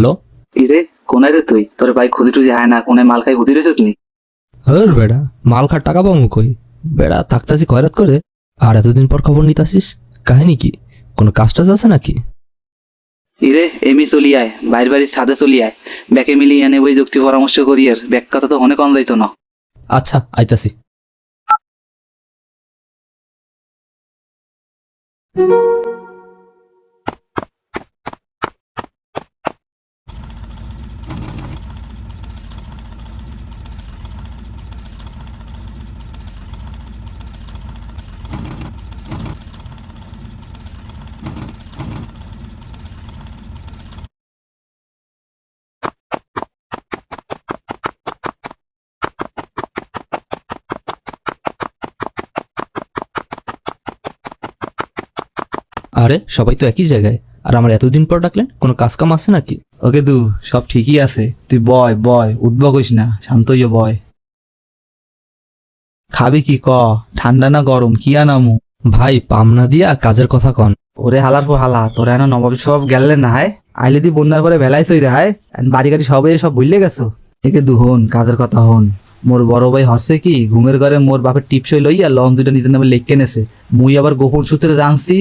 Hello. কিরে, কোনায় রে তুই? তোর ভাই খুদি টুদি হয় না, কোনায় মাল খাই ঘুরি রেছিস নি? হর বেড়া, মাল খার টাকা পাবো কই? বেড়া থাকতাছি খয়রাত করে, আর এতদিন পর খবর নিতাসিস। কাহিনী কি? কোনো কাজ টাজ আছে নাকি? ইরে এমি চলি আয়, বাইর বাড়ির ছাদে চলি আয়, ব্যাকে মিলিয়ে এনে ওই যুক্তি পরামর্শ করি আর ব্যাক কথা তো অনেক কম যাইতো না। আচ্ছা, আইতাছি। আরে সবাই তো একই জায়গায়, আর আমার এতদিন পর ডাকলেন, কোনো কাজ কাম আছে নাকি? ওকে দু, সব ঠিকই আছে। তুই বয় বয়, উদ্ভব হইস না, শান্ত হইয়া বয়। খাবি কি ক? ঠান্ডা না গরম, কি আনামু? ভাই পামনা দিয়া কাজের কথা কন। ওরে হালার পর হালা, তোরা এনা নবাব সব গেলে না হায়। আইলে দি বন্যার করে ভেলাই তৈরি হায়, বাড়ি গাড়ি সবে সব ভুললে গেছো। একে দু হন, কাজের কথা হন। মোর বড় ভাই হরছে কি, ঘুমের ঘরে মোর বাপের টিপসই লইয়া লঞ্চ দুইটা নিজের নামে লেখকে নেছে। মুই আবার গোপন সূত্রে জানছি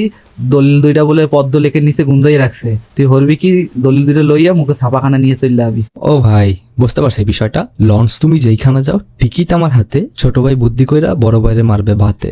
দলিল দুইটা বলে পদ্ম লেখে নিচে গুন্দাই রাখছে। তুই হরবি কি, দলিল দুইটা লইয়া মুখে ছাপাখানা নিয়ে চললে আবি। ও ভাই, বুঝতে পারছি বিষয়টা। লঞ্চ তুমি যেইখানে যাও টিকিট আমার হাতে, ছোট ভাই বুদ্ধি কইরা বড় ভাইরে মারবে ভাতে।